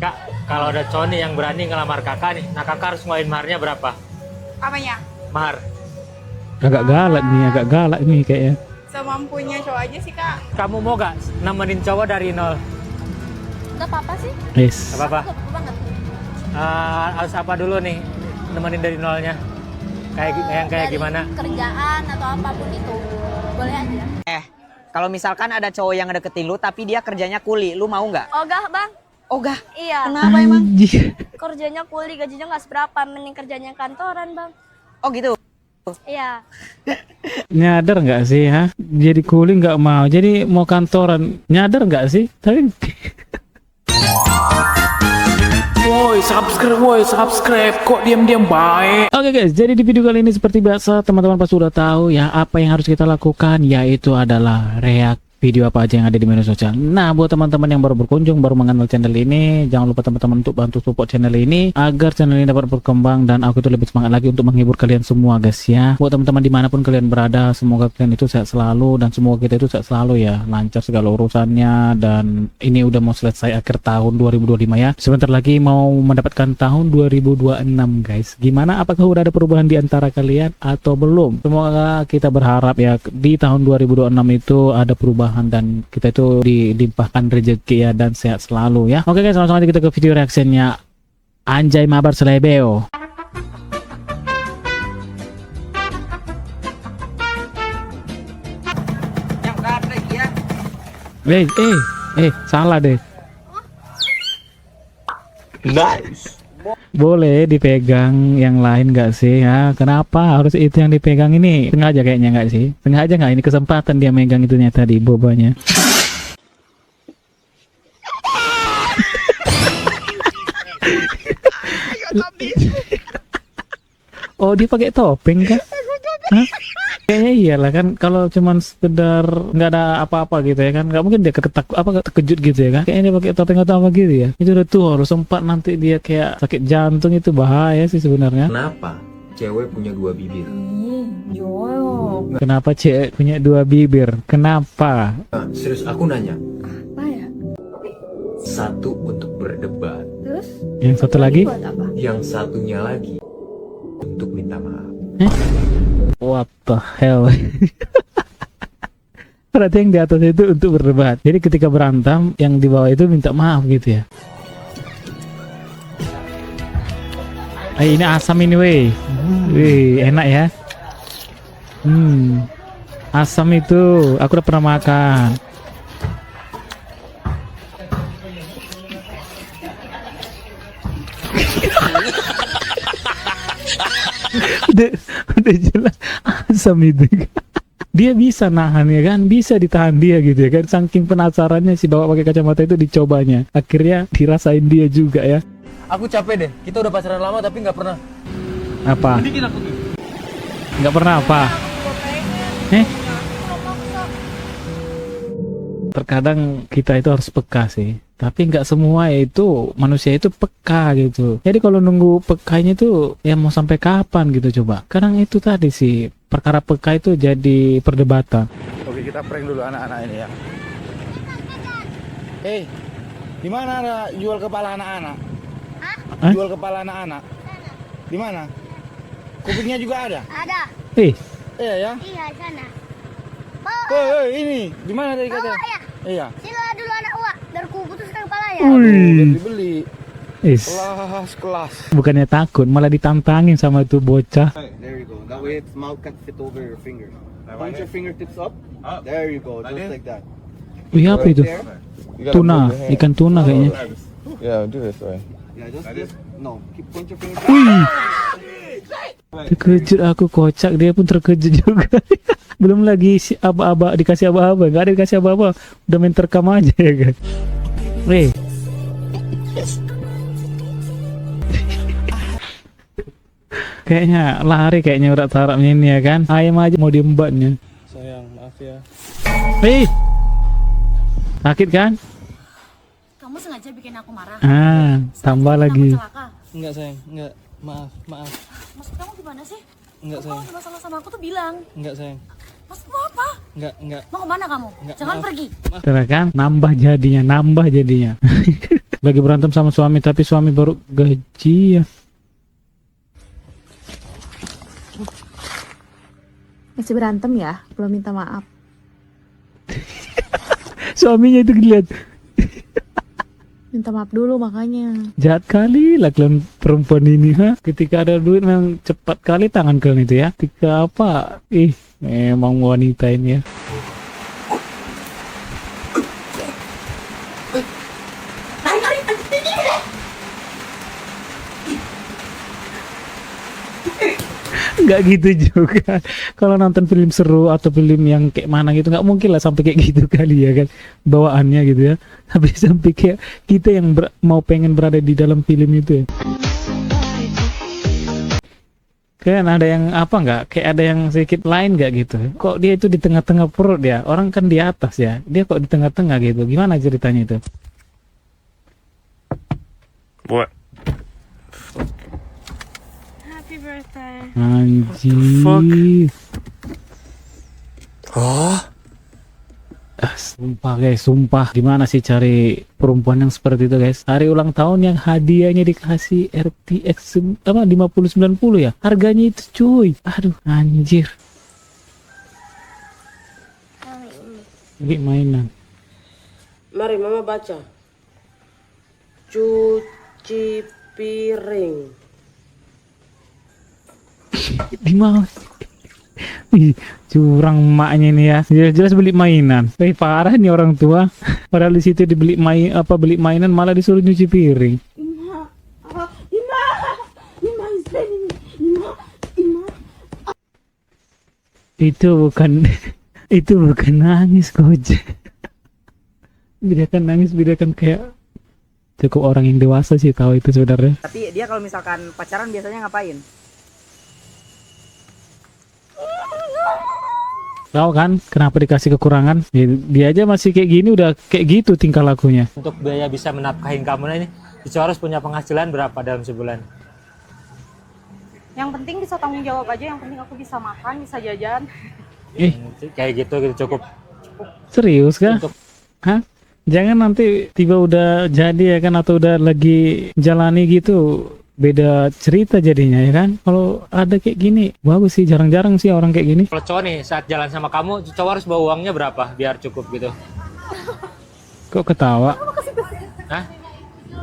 Kak, kalau ada cowok nih yang berani ngelamar kakak nih, nah kakak harus ngeluarin maharnya berapa? Apanya? Mahar. Agak galak nih kayaknya. Semampunya cowok aja sih, Kak. Kamu mau gak nemenin cowok dari nol? Gak apa-apa sih. Yes. Gak apa-apa. Gak apa-apa banget. Harus apa dulu nih, nemenin dari nolnya? Kayak Dari gimana? Kerjaan atau apapun itu. Boleh aja. Kalau misalkan ada cowok yang deketin lu tapi dia kerjanya kuli, lu mau nggak? Ogah bang. Ogah. Iya. Kenapa emang? Anjir. Kerjanya kuli, gajinya nggak seberapa. Mending kerjanya kantoran bang. Oh gitu. Iya. Nyadar nggak sih ha? Jadi kuli nggak mau, jadi mau kantoran. Nyadar nggak sih? Tapi Woi, subscribe. Kok diam-diam baik? Oke guys, jadi di video kali ini seperti biasa teman-teman pasti sudah tahu ya apa yang harus kita lakukan, yaitu adalah react video apa aja yang ada di media sosial. Nah, buat teman-teman yang baru berkunjung, baru mengenal channel ini, jangan lupa teman-teman untuk bantu support channel ini agar channel ini dapat berkembang dan aku itu lebih semangat lagi untuk menghibur kalian semua guys ya. Buat teman-teman dimanapun kalian berada, semoga kalian itu sehat selalu dan semoga kita itu sehat selalu ya, lancar segala urusannya. Dan ini udah mau selesai akhir tahun 2025 ya. Sebentar lagi mau mendapatkan tahun 2026 guys. Gimana, apakah udah ada perubahan di antara kalian atau belum? Semoga kita berharap ya di tahun 2026 itu ada perubahan dan kita itu dilimpahkan rezeki ya dan sehat selalu ya. Oke guys, langsung aja kita ke video reactionnya Anjay Mabar Selebeo. Yang karet lagi ya. Salah deh. Nice. Boleh dipegang yang lain nggak sih ya? Kenapa harus itu yang dipegang ini? Sengaja kayaknya nggak sih? Sengaja nggak ini kesempatan dia megang itunya tadi, bobanya. Oh, dia pakai topeng kan? Hah? Kayaknya iyalah kan, kalau cuman sekedar nggak ada apa-apa gitu ya kan, nggak mungkin dia terkejut gitu ya kan. Kayaknya dia pakai topeng atau apa gitu ya. Itu udah tuh harus sempat nanti dia kayak sakit jantung, itu bahaya sih sebenarnya. Kenapa cewek punya dua bibir? Kenapa cewek punya dua bibir? Kenapa? Serius aku nanya. Apa ya? Satu untuk berdebat, Terus? Yang satu lagi? Buat apa? yang satunya lagi untuk minta maaf. What the hell? Berarti yang di atas itu untuk berdebat. Jadi ketika berantem, yang di bawah itu minta maaf gitu ya. Ini asam ini weh. Wih, enak ya. Asam itu aku udah pernah makan. udah jelas asam itu. Dia bisa nahan ya kan, bisa ditahan dia gitu ya kan. Saking penasarannya si bawa pakai kacamata itu dicobanya, akhirnya dirasain dia juga ya. Aku capek deh, kita udah pacaran lama tapi nggak pernah. Apa? Nggak pernah apa? Terkadang kita itu harus peka sih, tapi nggak semua itu manusia itu peka gitu. Jadi kalau nunggu pekanya itu ya mau sampai kapan gitu coba. Kadang itu tadi sih, perkara peka itu jadi perdebatan. Oke, kita prank dulu anak-anak ini ya. Di mana ada jual kepala anak-anak? Hah? Jual kepala anak-anak? Di mana? Kupingnya juga ada? Ada. Iya ya. Iya sana. Ini di mana tadi katanya? Iya. Sila dulu anak uak. Biar ku putuskan kepalanya. Wih, Dibeli. Kelas. bukannya takut, malah ditantangin sama tuh bocah. There you go. That way its mouth can fit over your fingers. Point your fingertips up. There you go. Just like that. Wih, apa itu? Tuna, ikan tuna kayaknya. Yeah, do this way. Yeah, just no. Keep point your fingers. Wih, terkejut aku, kocak dia pun terkejut juga. Belum lagi si aba-aba dikasih aba-aba, nggak ada dikasih aba-aba, udah main terekam aja ya kan. Kayaknya lari kayaknya udah tarapnya ini ya kan. Ayam aja mau diembatnya. Sayang, maaf ya. Sakit kan? Kamu sengaja bikin aku marah. Tambah lagi. Enggak sayang, enggak. Maaf. Maksud kamu gimana sih? Enggak Kalau sayang, ada masalah sama aku tuh bilang. enggak sayang. Maksudmu apa? Enggak. Mau kemana kamu? Enggak, Jangan maaf. pergi. Terus kan nambah jadinya. lagi berantem sama suami tapi suami baru gajian. Masih berantem ya? Belum minta maaf. Suaminya itu lihat. Minta maaf dulu makanya. Jahat kali lah kalian perempuan ini, ha? Ketika ada duit memang cepat kali tangan kalian itu ya. Ketika apa? Memang wanita ini ya. Nggak gitu juga. Kalau nonton film seru atau film yang kayak mana gitu, nggak mungkin lah sampai kayak gitu kali ya kan bawaannya gitu ya. Tapi sampai kayak kita yang mau pengen berada di dalam film itu ya. Kayak ada yang apa nggak? Kayak ada yang sedikit lain nggak gitu? Kok dia itu di tengah-tengah perut ya? Orang kan di atas ya. Dia kok di tengah-tengah gitu? Gimana ceritanya itu? What? Happy birthday. Anjir. Sumpah guys, sumpah. Gimana sih cari perempuan yang seperti itu guys? Hari ulang tahun yang hadiahnya dikasih RTX 5090 ya? Harganya itu cuy. Aduh, anjir. Beli mainan. Mari mama baca. Cuci piring. Di mana? Ih, curang emaknya ini ya. Jelas-jelas beli mainan. Parah nih orang tua. Padahal di situ dibeli beli mainan malah disuruh nyuci piring. Itu bukan nangis Gojek. Bedakan nangis, bedakan kayak cukup orang yang dewasa sih tahu itu sebenarnya. Tapi dia kalau misalkan pacaran biasanya ngapain? Tahu kan kenapa dikasih kekurangan? Dia aja masih kayak gini udah kayak gitu tingkah lakunya. Untuk biaya bisa menafkahin kamu ini, Cico harus punya penghasilan berapa dalam sebulan? Yang penting bisa tanggung jawab aja, yang penting aku bisa makan, bisa jajan. Kayak gitu cukup. Serius kah? Untuk Hah? Jangan nanti tiba udah jadi ya kan, atau udah lagi jalani gitu beda cerita jadinya ya kan. Kalau ada kayak gini bagus sih, jarang-jarang sih orang kayak gini. kalau cowok nih saat jalan sama kamu, cowok harus bawa uangnya berapa biar cukup gitu? Kok ketawa? Hah?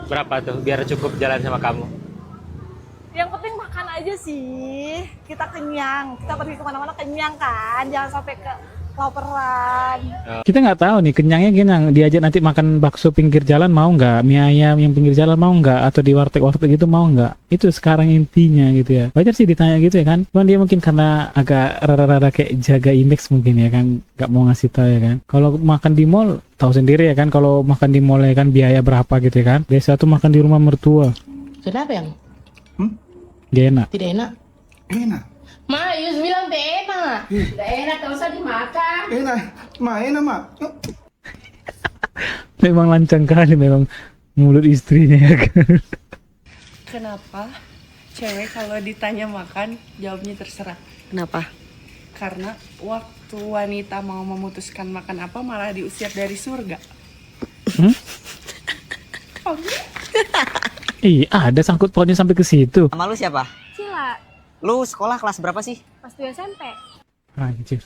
Berapa tuh biar cukup jalan sama kamu? Yang penting makan aja sih. Kita kenyang. Kita pergi kemana-mana kenyang kan. Jangan sampai kelaparan. Kita nggak tahu nih kenyangnya kenyang. Diajak nanti makan bakso pinggir jalan mau nggak? Mie ayam yang pinggir jalan mau nggak? Atau di warteg-warteg gitu mau nggak? Itu sekarang intinya gitu ya. Wajar sih ditanya gitu ya kan. Cuman dia mungkin karena agak rada-rada kayak jaga indeks mungkin ya kan. Nggak mau ngasih tahu ya kan. Kalau makan di mall tahu sendiri ya kan. Kalau makan di mall ya kan biaya berapa gitu ya kan. Biasa tuh makan di rumah mertua. Kenapa yang? Gak enak. Tidak enak. Enak. Ma, Yus bilang tidak enak. Tidak enak, gak usah dimakan. Enak. Enak, Mak. Memang lancang kali memang mulut istrinya ya kan. Kenapa cewek kalau ditanya makan, jawabnya terserah? Kenapa? Karena waktu wanita mau memutuskan makan apa, malah diusir dari surga. Iya, ada sangkut pautnya sampai ke situ. Nama lu siapa? Cila, Lu sekolah kelas berapa sih? pas 2 SMP. Anjir.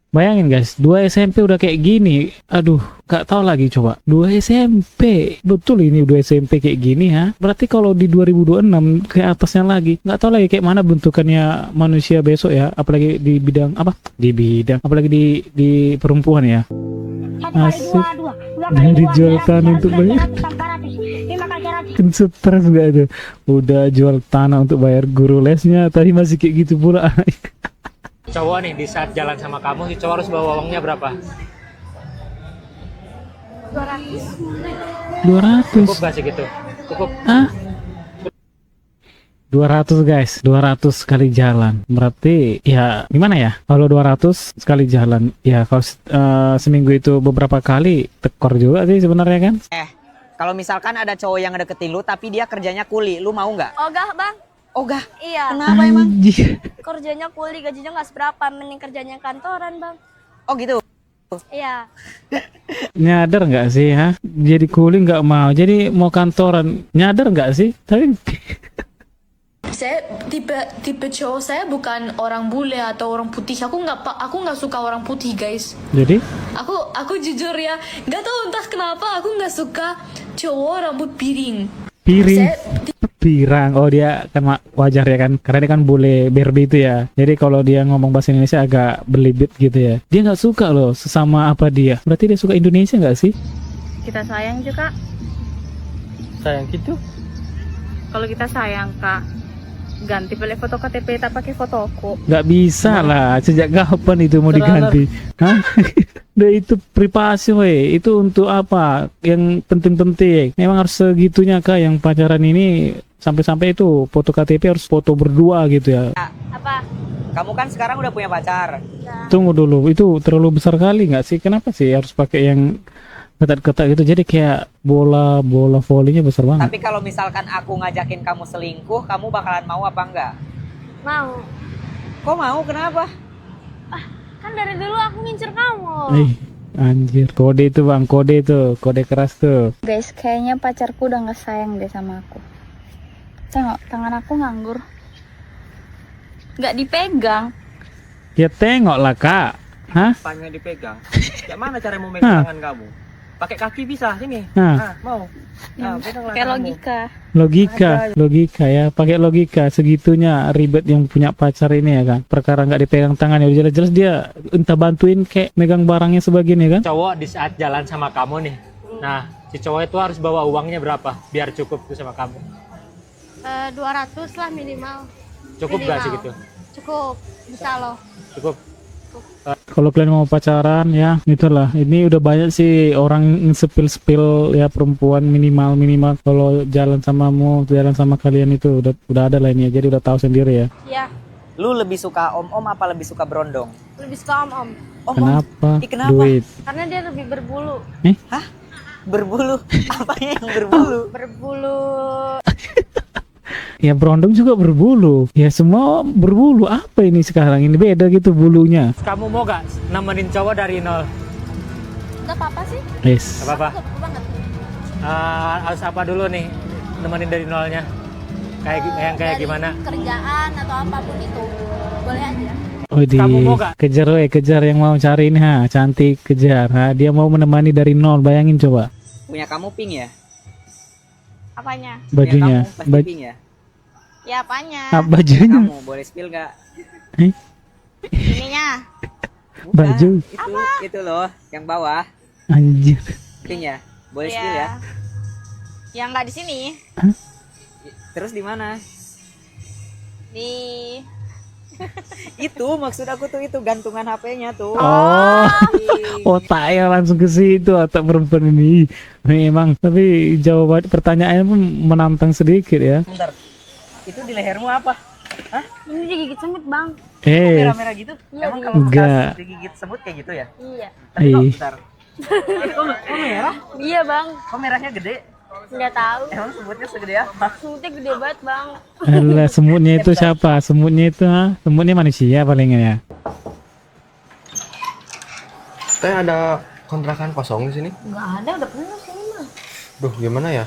Bayangin guys, 2 SMP udah kayak gini. Aduh, gak tahu lagi coba. 2 SMP. Betul ini 2 SMP kayak gini ya. Berarti kalau di 2026 ke atasnya lagi. Gak tahu lagi kayak mana bentukannya manusia besok ya. Apalagi di bidang apa? Di bidang. Apalagi di perempuan ya. Asik. Dari jual tanah untuk bayar. Kan stres gak ada. Udah jual tanah untuk bayar guru lesnya. Tadi masih kayak gitu pula. Cowok nih di saat jalan sama kamu, si cowok harus bawa uangnya berapa? 200. Cukup gak sih gitu? Cukup. Hah? 200 guys, 200 sekali jalan. Berarti ya gimana ya? Kalau 200 sekali jalan, ya kalau seminggu itu beberapa kali tekor juga sih sebenarnya kan? Kalau misalkan ada cowok yang deketin lu tapi dia kerjanya kuli, lu mau nggak? Ogah bang. Ogah. Iya. Kenapa emang? Anjir. Kerjanya kuli, gajinya nggak seberapa. Mending kerjanya kantoran bang. Oh gitu. Iya. Nyadar nggak sih, ha? Jadi kuli nggak mau, jadi mau kantoran. Nyadar nggak sih? Tapi Saya tipe cowok saya bukan orang bule atau orang putih. Aku nggak suka orang putih, guys. jadi Aku jujur ya, nggak tahu entah kenapa aku nggak suka cowok rambut piring. piring, Saya pirang. Oh dia kan wajar ya kan, karena dia kan bule berbi itu ya. Jadi kalau dia ngomong bahasa Indonesia agak berlibet gitu ya. Dia nggak suka loh sesama apa dia. Berarti dia suka Indonesia nggak sih? Kita sayang juga. Sayang gitu. Kalau kita sayang kak, ganti pilih foto KTP tak pakai fotoku. Nggak bisa lah. Sejak kapan itu mau Terlalu. diganti? Hah? Udah itu privasi weh. Itu untuk apa? Yang penting-penting. Memang harus segitunya kak yang pacaran ini sampai-sampai itu foto KTP harus foto berdua gitu ya. Apa? Kamu kan sekarang udah punya pacar. Tunggu dulu, itu terlalu besar kali nggak sih? Kenapa sih harus pakai yang ketat-ketat gitu? Jadi kayak bola volinya besar banget. Tapi kalau misalkan aku ngajakin kamu selingkuh, kamu bakalan mau apa enggak? Mau. Kok mau? Kenapa? Kan dari dulu aku ngincer kamu. Anjir, kode itu bang, kode itu, kode keras tuh. Guys, kayaknya pacarku udah gak sayang deh sama aku. Tengok, tangan aku nganggur. Gak dipegang. Ya tengok lah kak. Hah? Panjang dipegang. Ya mana cara mau megang tangan kamu? Pakai kaki bisa sini. Nah. Mau. Kayak logika. Logika ya, pakai logika. Segitunya ribet yang punya pacar ini ya kan. Perkara nggak dipegang tangan ya jelas-jelas dia entah bantuin kayak megang barangnya sebagian ya kan. Cowok di saat jalan sama kamu nih, nah si cowok itu harus bawa uangnya berapa biar cukup tuh sama kamu? 200 lah minimal. Cukup nggak sih gitu? Cukup, bisa loh. Cukup. Kalau kalian mau pacaran ya itulah, ini udah banyak sih orang spill ya, perempuan minimal kalau jalan sama kalian itu udah ada lah ini ya, jadi udah tahu sendiri ya. Iya. Lu lebih suka om-om apa lebih suka berondong? Lebih suka om-om. Kenapa? Kenapa? Duit. Karena dia lebih berbulu. Hah? Berbulu? Apanya yang berbulu? Berbulu. Ya berondong juga berbulu. Ya semua berbulu. Apa ini sekarang? Ini beda gitu bulunya. Kamu mau gak nemenin cowok dari nol? Gak apa-apa sih. Yes. Gak apa-apa. Gak apa-apa banget. Harus apa dulu nih nemenin dari nolnya? Kayak Dari gimana? Kerjaan atau apapun itu. Boleh aja. Kamu mau gak? Kejar yang mau cari ini ha, cantik kejar. Ha, dia mau menemani dari nol. Bayangin coba. Punya kamu pink ya? Apanya? Bajunya. Punya kamu pasti pink ya? Ya apanya? Bajunya. Kamu boleh spill gak? Ininya. Baju. Itu loh, yang bawah. Anjir. Pink ya? Boleh spill ya? Yang nggak di sini. Terus di mana? Di Itu maksud aku tuh, itu gantungan HP-nya tuh. Otaknya langsung ke situ, otak perempuan ini. Memang, tapi jawaban pertanyaannya pun menantang sedikit ya. Bentar. Itu di lehermu apa? Hah? Ini digigit semut, Bang. Merah-merah gitu? Emang kalau Enggak. bekas digigit semut kayak gitu ya? Iya. Tapi kok bentar. Kok merah? Iya, Bang. Kok merahnya gede? Nggak tahu. Emang semutnya segede apa? Semutnya gede banget, Bang. Alah, semutnya itu siapa? Semutnya itu ha? Semutnya manusia palingan ya. Teh ada kontrakan kosong di sini? Nggak ada, udah penuh sini mah. Duh, gimana ya?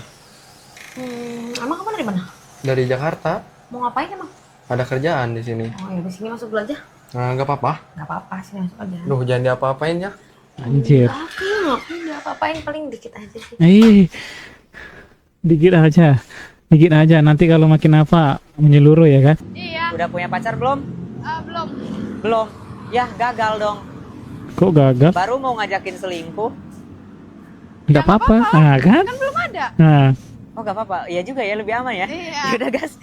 Emang kamu dari mana? Dari Jakarta. Mau ngapain emang? Ada kerjaan di sini. Oh ya, di sini masuk dulu aja. Nggak apa-apa. Nggak apa-apa sih, masuk aja. Duh, jangan diapa-apain ya. Anjir. Aku nggak apa-apain, paling dikit aja sih. Dikit aja. Nanti kalau makin apa menyeluruh ya kan? Iya. Udah punya pacar belum? Belum. Belum. Ya, gagal dong. Kok gagal? Baru mau ngajakin selingkuh. Nggak apa-apa. Nah, kan? Kan belum ada. Nah, Oh, gak apa-apa. Iya juga ya, lebih aman ya. Iya. Yaudah, gas.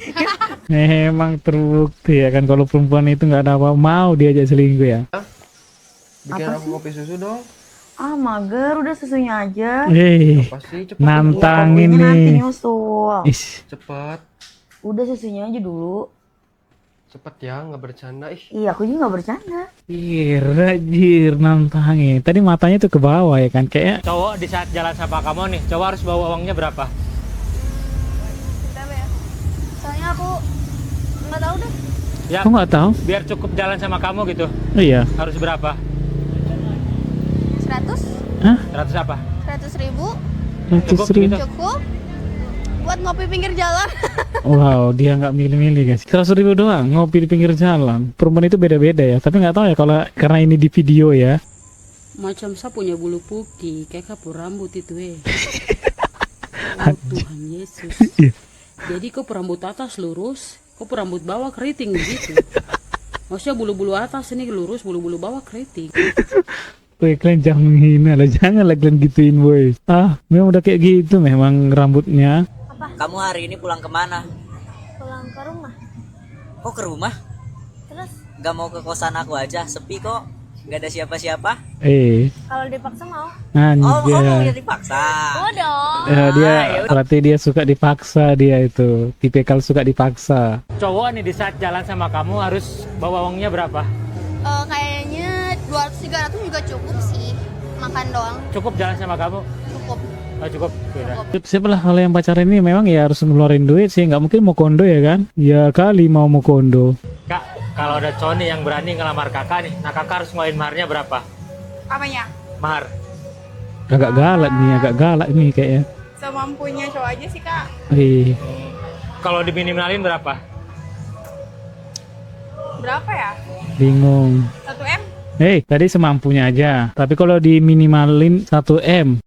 memang terbukti ya kan kalau perempuan itu nggak ada apa mau diajak selingkuh ya. Bikin aku kopi susu dong. Mager, udah susunya aja. Apa sih? Cepet. Nantangin Nanti nih. nyusul. Cepet. Udah susunya aja dulu. Cepet ya, nggak bercanda. Iya, aku juga nggak bercanda. Rajir nantangin. Tadi matanya tuh ke bawah ya kan, kayak Cowok di saat jalan sama kamu nih, cowok harus bawa uangnya berapa? Berapa ya? Soalnya aku nggak tahu deh. Ya, aku nggak tahu. biar cukup jalan sama kamu gitu. Iya. Harus berapa? 100? Hah? 100 apa? 100.000? 100.000? Cukup? Buat ngopi pinggir jalan. Wow, dia nggak milih-milih guys. 100.000 doang ngopi di pinggir jalan. Perempuan itu beda-beda ya. Tapi nggak tahu ya kalau karena ini di video ya. Macam saya punya bulu putih, kayak kapur rambut itu Oh Tuhan Yesus. Jadi kau rambut atas lurus, kau rambut bawah keriting begitu. Maksudnya bulu-bulu atas ini lurus, bulu-bulu bawah keriting. Woi, kalian jangan menghina lah, janganlah kalian gituin boy. Memang udah kayak gitu memang rambutnya. Kamu hari ini pulang kemana? Pulang ke rumah. Kok ke rumah? Terus Gak mau ke kosan aku aja, sepi kok. Gak ada siapa-siapa. kalau dipaksa mau? Oh, Anjir. mau ya dipaksa. Oh dong. Dia berarti dia suka dipaksa, dia itu tipikal suka dipaksa. Cowok nih di saat jalan sama kamu harus bawa uangnya berapa? Kayaknya 200-300 juga cukup sih. Makan doang. Cukup jalan sama kamu? Cukup. Oh, cukup. Yaudah. Siapa lah kalau yang pacaran ini memang ya harus ngeluarin duit sih, nggak mungkin mau kondo ya kan? Ya kali mau kondo. Kak, kalau ada cowok nih yang berani ngelamar kakak nih, nah kakak harus ngeluarin maharnya berapa? Apanya? Mahar. Agak galak nih kayaknya. Semampunya cowok aja sih kak. Kalau diminimalin berapa? Berapa ya? Bingung. 1 M? Tadi semampunya aja. Tapi kalau diminimalin 1 M,